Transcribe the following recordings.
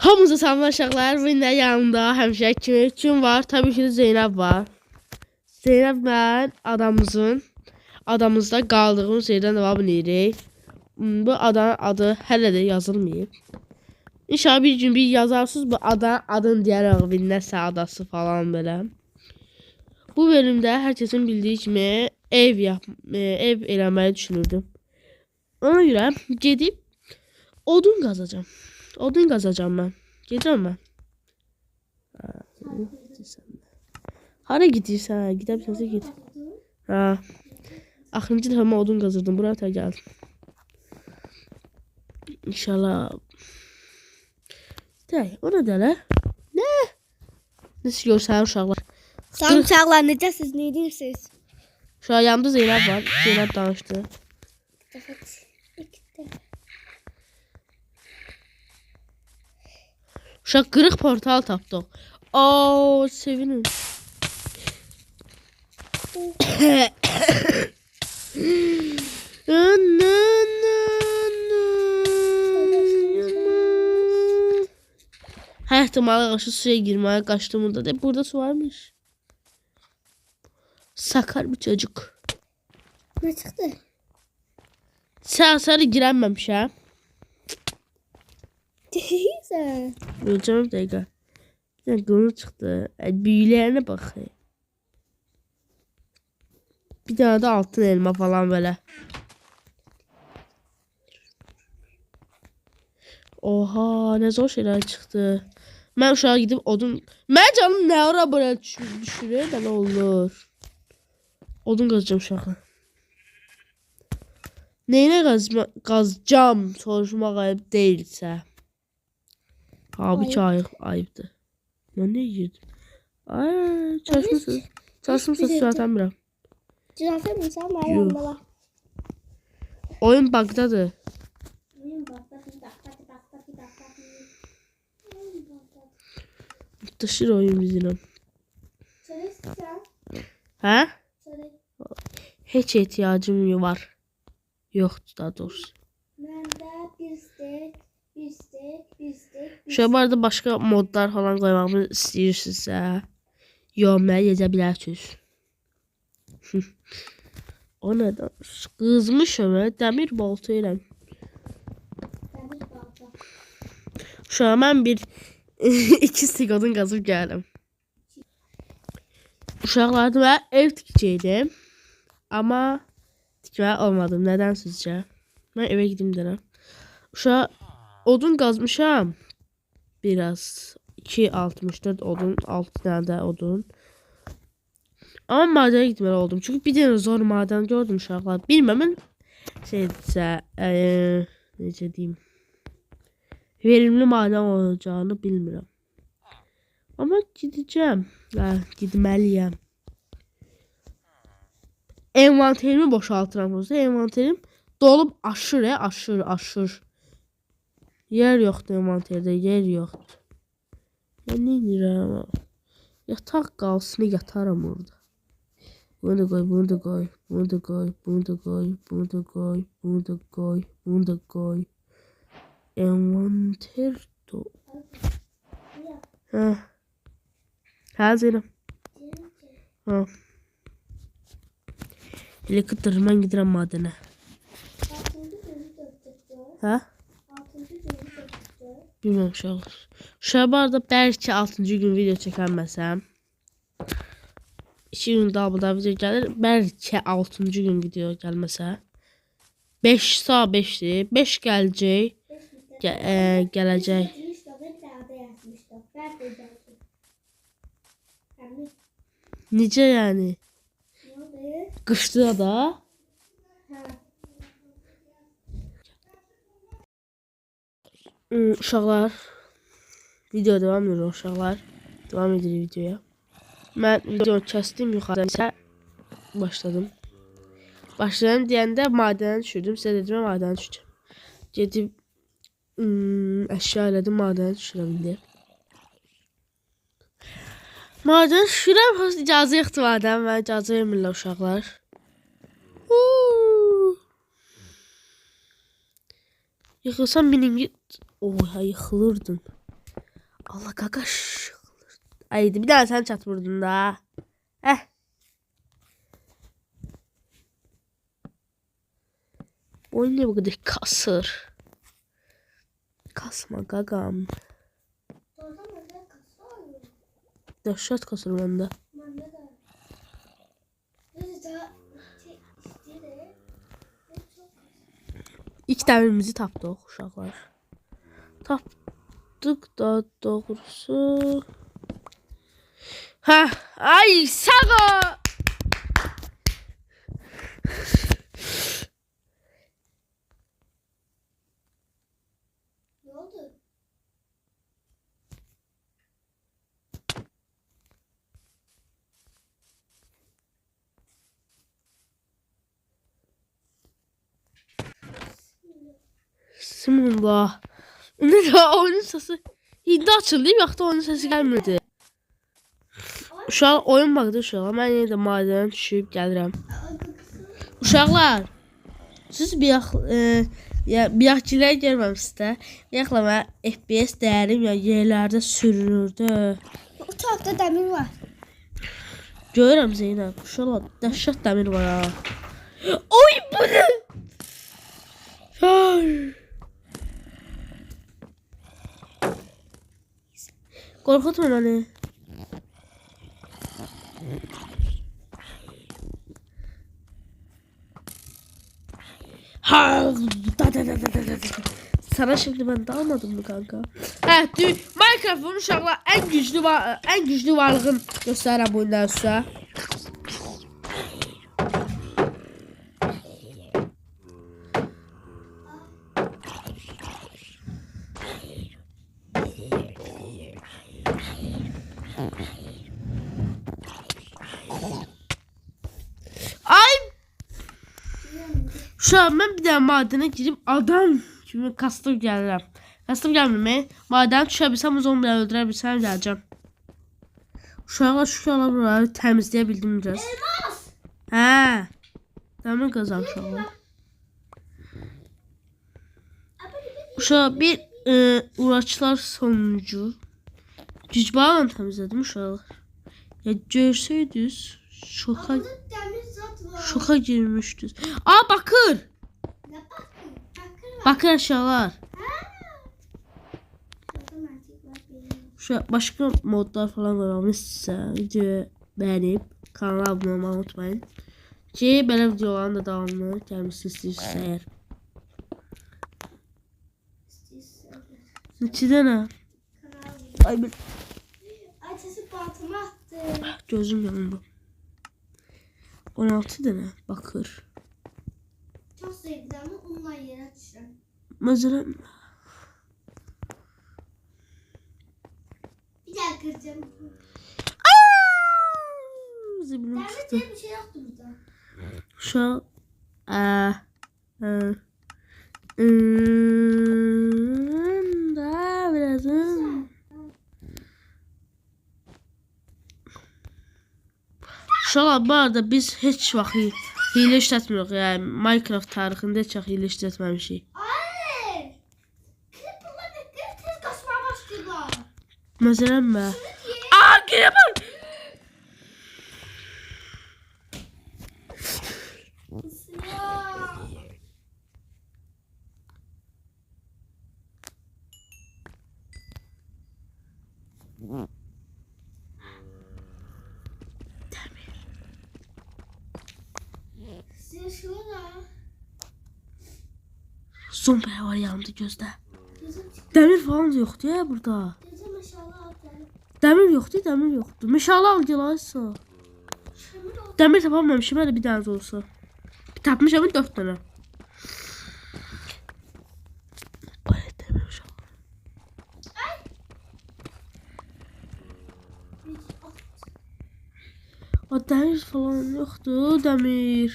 Hamınıza salam uşaqlar. Bu gün yanımda həmişə kim var? Tabii ki de Zeynəb var. Zeynəb mən adamızda qaldığımız yerdən devam edirik. Bu adanın adı hələ də yazılmayıb. İnşallah bir gün bir yazarsınız bu adın deyərək Vinnəsə adası falan belə. Bu bölümdə hər kəsin bildiyi kimi ev eləməyi düşünürdüm. Ona görə gedib odun qazacağam. Odun qazacağam mən. Gedirəm mən. Hara gidirsən? Gedə bilsənsə git. Ha. Axırıncı dəfə mən odun qazırdım. Buraya da gəldim. İnşallah. Dey, o nə dələ? Nə? Nəsə görsənir uşaqlar. Salam uşaqlar, necəsiz? Nə edirsiniz? Şu an yanımda Zeynəb var. Zeynəb danışdı. Uşaq qırıq portal tapdıq. Oo, sevinin. Her ihtimale karşı suya girmeye kaçtığımda da burada su varmış. Sakar bir çocuk. Ne çıktı? Sarı girememiş ha. Değilse. Göreceğim bir dakika. Bir dakika onu çıktı. Büyülerine bak. Bir tane de altın elma falan böyle. Oha ne zor şeyler çıktı. Ben uşağa gidip odun... Ben canım ne ara böyle düşürüyor da ne olur. Odun kazacağım uşağa. Neyine kazacağım soruşmak ayıp değilse. Abi ki ayıptı. Ben ne girdim? Ay çalışmışsın. Çalışmışsın zaten biraz. Cirafe mi sen var yanında var. Oyun bug'dadır. Taşır oyun bizimle. Ha? Hiç ihtiyacım var. Yoktu daha doğrusu. Şu arada başka modlar falan koymamı istəyirsinizsə, yorumlara yazə bilərsiniz. O nədən? Qızmışım dəmir balta ilə. Şu an mən bir 2 siqodun qazıb gəldim. Uşaqlarda mən ev tikəcəydim. Amma tikməyə olmadım. Nədən sizcə? Mən evə gedim deyirəm. Uşaq odun qazmışam. Biraz 2.64 odun, 6 tane de odun. Ama madene gitmeli oldum. Çünkü bir tane zor maden gördüm uşaqlar. Bilmem şeysə, necə deyim. Verimli maden olacağını bilmirəm. Ama gideceğim. Gitmeliyim. Envanterimi boşaltıram. Envanterim dolup aşır. Yer yoxdur envanterde, yer yoxdur. Ben ne edirəm? Yataq qalsın, yataram orada. Bunu da koy, bunu da koy, bunu da koy, bunu da koy, bunu da koy, bunu da koy, bunu da koy. Envanter do. Ha. Hazırım. Ha. Helikopter ben giderim madene. Ha? Bilmiyorum şu an. Şu arada belki 6. gün video çekemezsem. 2 gün daha burada video gelir. Belki 6. gün video gelmese. 5 saat 5'ti. 5 gelecek. Gelecek. Nice yani? Kışta da. Uşaqlar. Video devam ediyor uşaqlar. Devam ediyor videoya. Ben video kəsdim, yuxarıdan isə başladım. Başladım deyəndə madənə düşürdüm. Sizə dedim madənə düşəcəm. Gedib əşya elədim, madənə düşürəm indi. Madənə düşürəm, icazə yoxdur madənə. Mən icazə vermirlər uşaqlar. Yıxılsam benim... Oha yıxılırdım. Allah qaqaş. Aydı bir daha sen çat vurdun da. Heh. Oyun ne bu kadar kasır. Kasma qaqam. Dəhşət kasır məndə. İlk dəmirimizi tapdıq uşaqlar. Tapdıq da doğrusu. Hə, ay sağ ol. Ne oldu? Bismillah. Ne de oyunun sesi. İndi açıldı, yaxda oyunun sesi gəlmirdi. Uşaq oyun baxdı uşaqlar. Mən yenə də madənə düşüb gəlirəm. Uşaqlar, siz biyaxçilər görməmişsiniz. Yaxla mən FPS dəyərim ya yerlərdə sürünürdü. O tarafta demir var. Görürəm Zeynəb. Uşaqlar, dəhşət dəmir var ha. Oy bu ne? Ay. Korkutma beni. Ha, Sana şimdi ben dalmadım mı kanka? Evet, Minecraft'ın uşaqlar en güçlü varlığın göstərəm bundan sonra. Ay! Şu an ben bir daha madene girip adam kimi kastım gəlirəm. Kastım gəlmir. Maden düşə bilsəm, zombiləri öldürə bilsəm gələcəm. Uşaqlar buraları təmizləyə bildim biraz. Elmas! Hə. Dəmir qazan uşaqlar. Uşaq bir uğraşlar sonucu güc bağla təmizlədim uşaqlar. Ya görsəydiniz şoka girmişdiniz. Aa bakır. Ne bakın? Bakır var. Bakır aşağılar. Otomatik var benim. Şu başka modlar falan koymamışsa videoyu beğenip kanala abone olmayı unutmayın. Ki böyle videoların da devamlı gelmesini istiyorsanız eğer. İçinde ne? Ay bir Açısı baltıma attı. gözüm yandı. 16 tane bakır. Çok sevdim ama onunla yere açacağım. Mesela Bir daha kıracağım. zibinim Derbe çıktı. diye bir şey yoktu burada. Şu daha birazın. Uşaqlar, bu arada biz heç vaxt hile işlətmirik. Yəni Minecraft tarixində heç vaxt hile işlətməmişik. Hayır. Creeper'lar ne tez kaçmaya başladılar. Məsələn mən. Aa, Creeper! Ya. Size şurada. Zombiler var yanımda gözdə. Gözüm çıktı. Dəmir falan yoxdur ya burada. Gözüm aşağıya atladı. Dəmir yoxdur. Meşale al gelaysa. Kömür oldu. Dəmir tapamamışım, hələ bir dənə olsa. Tapmışam 4 dənə. Ay, dəmir uşaq. O dəmir falan yoxdur, dəmir.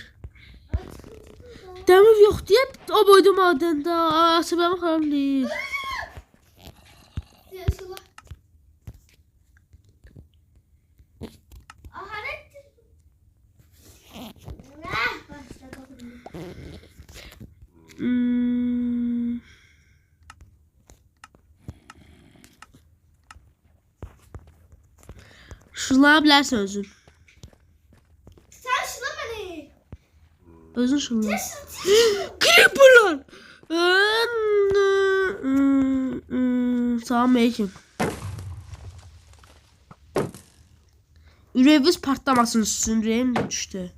Dəmir yoxdur ya o boyda madəndə. Asabımı xarab deyil. Yaşılar. Aharet. Başladı. Şunlara bilərsən özün. Sen şuna beni. Özün şunlar. Şuna. Creeper'lar. Salam aleyküm. Ürəyiniz partlamasın üstün. Ürəyim düşdü.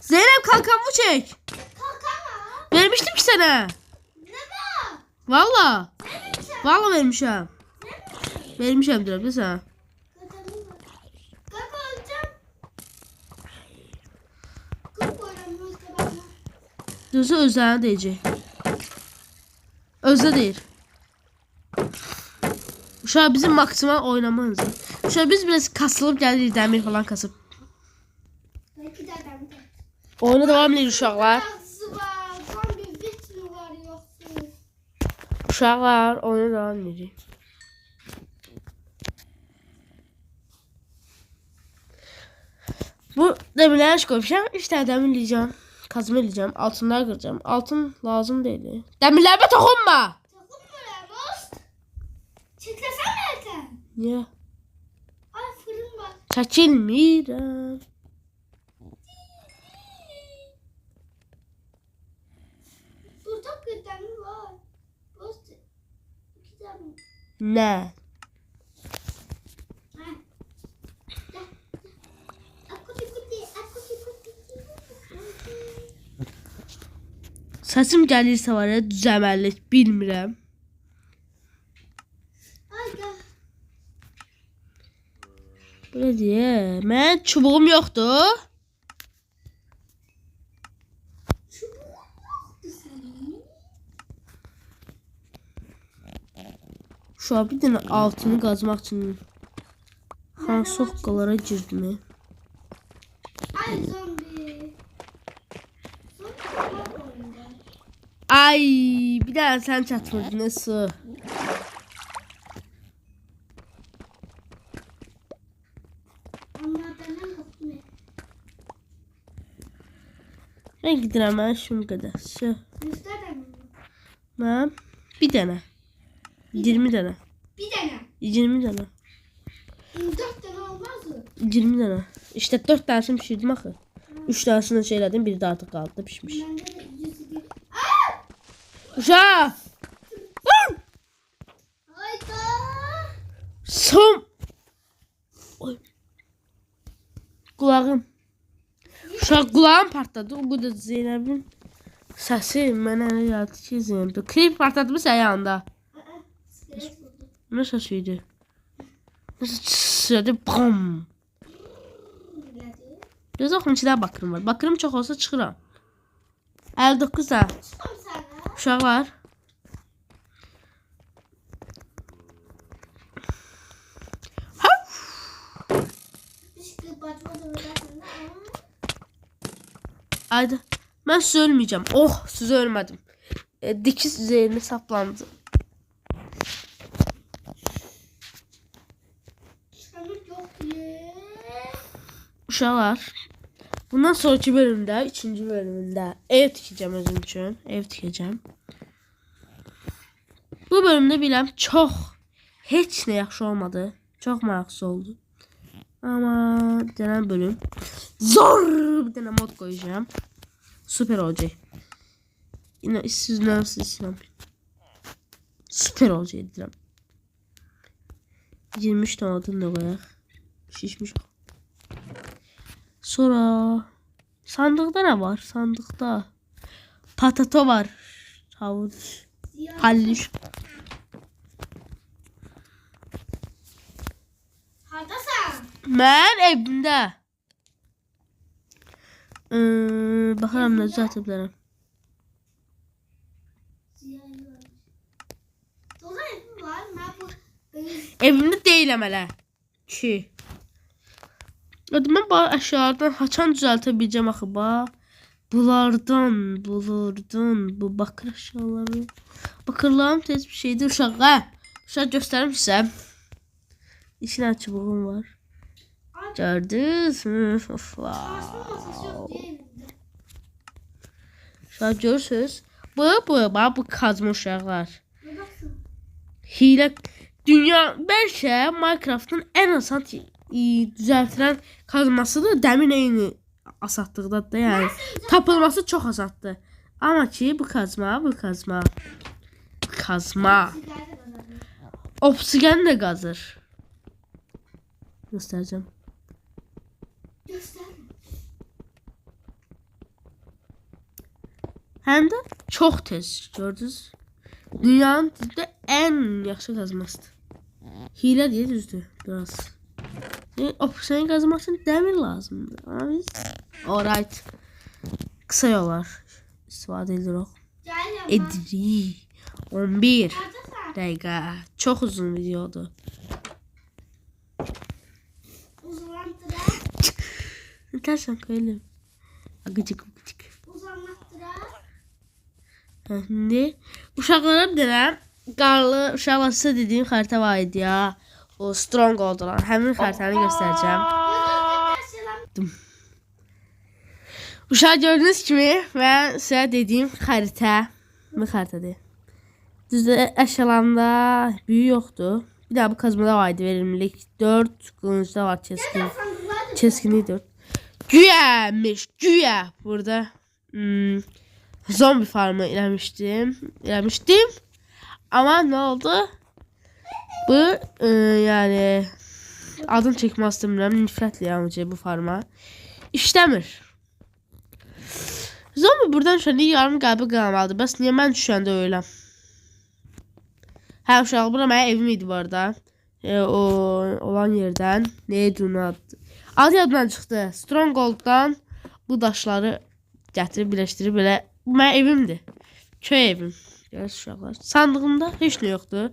Zeynep kalkanımı çek. Kalkama. Vermiştim ki sana. Ne var? Valla. Vermişim. Valla vermişim. Vermişim diyorum da sana. Kalk alacağım. Kalk oynamıyoruz da bana. Düzü özlerine deyəcək. Özde deyir. Uşaq bizim maksimal oynamanız. Uşaq biz biraz kasılıb gəlirik dəmir falan kasıb. Belki de ben de. Oyuna devam edirik uşaqlar. Yazısı var. Tam bir vitri var yoksa. Uşaqlar oyuna devam edirik. Bu demirləri iş qoymuşam. 3 tane demir eləyəcəm. Kazma eləyəcəm. Altınlar qıracağım. Altın lazım deyil. Demirlərime toxunma. Takım mı bost? Çeklesene erken. Niyə? Ay fırın var. Çəkilmirəm. Burada kırdemir var. Bost. İki tane. Nə? Ha. Gel. Akuti kuti. Akuti kuti. Səsim gəlirsə var ya düzəməllik bilmirəm. Ay gel. Belə deyə. Mən çubuğum yoxdur. Çubuğun yoktu senin. Şu an bir dənə altını qazmaq üçün hansı hoqqalara girdim. Ay zombi. Zombi var oyunda. Ay, bir dənə sən çatmırdın su. Onlardan ne koptu? Mən gedirəm mən şunu qədər. Şu. Göster de mi? Mən bir dənə. 20 dənə. Bir tane. 20 dənə. 4 tane olmaz mı? 20 dənə. İşte 4 tanesini pişirdim axı. 3 tanesini şey elədim, biri də artıq qaldı da pişmiş. Bende de 100 Uşaq! Hayda. Son! Oy. Qulağım. Uşaq qulağım partladı. Bu da Zeynəbin səsi mənə elə gəldi ki, Zeynəb. Klip partladı mı sən yanında? İskelet buldu. Nə səsiydi? Nəsə çısırdı, bam! Nerede? Göz oxum içində bakırım var. Bakırım çox olsa çıxıram. 59 da. Çıkam sana. Uşaqlar. Bisiklet batmadı orada. Ayda. Mən siz ölməyəcəm. Oh, siz ölmədim. Dikiz üzerine saplandı. Çıkamık yok diye. Uşaqlar. Bundan sonraki bölümdə, 3-cü bölümündə ev tikəcəm özüm üçün. Ev tikəcəm. Bu bölümdə biləm çox heç nə yaxşı olmadı. Çox maraqsız oldu. Amma bir dənə bölüm. Zor bir dənə mod qoyacağım. Süper olacaq. Yine sizdən. Süper olacaq deyirəm. 23 tane adını da qoyaq. Şişmiş. Sonra sandıqda nə var? Sandıqda patato var. Havuç. Halliş. Hardasan? Mən evimdə. Baxıram nə düzəltə bilərəm. Ziyayı var. Dolar evim var. Ben bu Evimdə deyiləm hələ. Ki. Mən bu əşyalardan haçan düzəltə biləcəm axı bax. Bunlardan, bu bakır əşyaları. Bakırlarım tez bir şeydir uşaq. Uşaq göstərim sizə. İçinə çubuğum var. Gördünüz mü? şanslı masası yok diye evimde. Uşaq görürsünüz. Bu kazma uşaqlar. Ne baksın? Hile dünya bəlkə Minecraft'ın ən asan düzəltilən kazması da dəmin eyni asadlıqdadır da, yəni tapılması çox asaddır. Amma ki bu kazma obsidian də qazır. Göstərəcəm. Həm də çox tez, gördünüz? Dünyanın də ən yaxşı qazmasıdır. Hilə deyə düzdür biraz. Obsidian qazmaq üçün dəmir lazımdır. Amma biz alright. Qısa yollar istifadə edirik. Edirik. 11 dəqiqə. Çox uzun videodur. Tərsən qoyalım. Agıcık. Şimdi uşaqlara bir dənə qarlı uşaqlar sizə dediyim xəritə var idi ya. O Stronghold olan. Həmin xəritəni göstərəcəm. Uşaq gördüyünüz kimi mən sizə dediyim xəritə. Bu xəritədir. Düzdür, əşyalarında büyü yoxdur. Bir daha bu kazmada var idi verimlilik 4. Qılıncda var keskinlik 4. Güyəmiş. Burada zombi farmı eləmişdim. Ama ne oldu? Bu yani adını çəkmək istəmirəm. Nifrətlə yalnızca bu farma. İşləmir. Zombi buradan düşəndə yarım qəlbi qalmalıdır. Bəs niyə mən düşəndə öləm? Hə uşaq, bura mənim evim idi bu arada. O olan yerdən. Neydi onun adı? Adı yadımdan çıxdı. Stronghold'dan bu daşları gətirib birləşdirib belə. Bu mənim evimdir. Köy evim. Görürsünüz uşaqlar. Sandığımda heç nə yoxdur.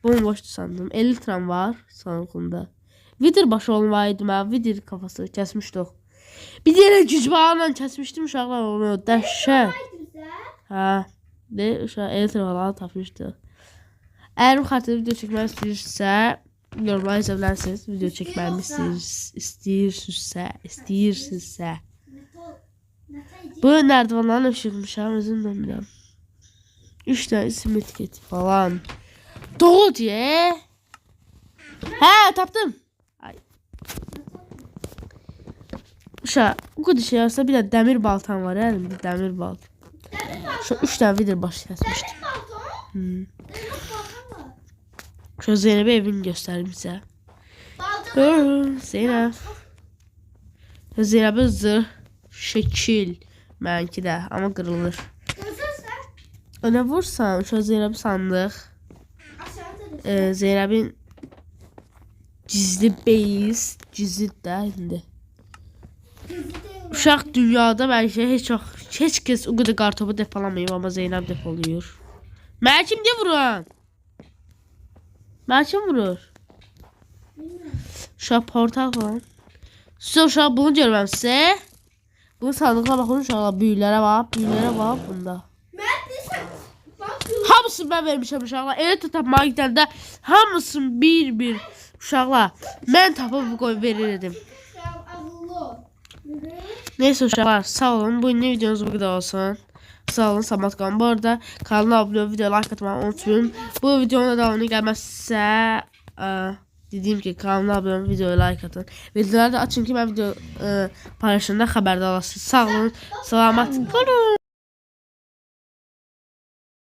Bomboşdur sandığım. 50 liram var sandığımda. Vidir başı olmaydı mən. Vidir kafası kəsmişdik. Bir yerə güc bağla kəsmişdim uşaqlar onu. Dəhşət. Hə. Və uşaq 50 liram tapmışdı. Əgər bu xəritədə video çəkmək istəyirsə, yorumlara yazа bilərsiniz. Video çəkməyimi istəyirsinizsə. Bu nərdivanların ışıqmışam, özüm də bilmirəm. 3 tane isim etiketi falan. Doğru diye. He taptım. Ay. Uşaq, bu kadar şey varsa bir de demir baltam var elimde, demir balt. Şu 3 tane vidir başı kesmiştim. Şu Zeynep'e evini göstereyim size. Zeynep. Zeynep'e zırh şekil. Mənki də, ama kırılır. Öne vursam şu Zeynep'i sandıq. Zeynep'in gizli beyiz. Gizli də indi. Uşaq dünyada bəlkə heç kəs o qədər qartopu depolamayıb, amma Zeynep depoluyor. Mənə kim deyə vuran? Mənə kim vurur? Uşaq portal falan. Siz uşaq bunu görməmsə. Bu sandığa baxın uşaqlar, büyülərə var bunda. Hamısını ben vermişim uşaqlar. Elə tapmağa gidəndə hamısını bir uşaqlar. Mən tapıb qoy verirdim. Neyse uşaqlar, sağ olun. Bu yeni videomuz bu kadar olsun. Sağ olun, Samat qalın. Bu arada kanala abone ol, videoya like atmayı unutmayın. Bu videonun devamını gəlməzsə dediğim ki kanala abone ol, videoya like atın. Videoları da açın ki ben video paylaşımda xəbərdar olasınız. Sağ olun, salamat qalın.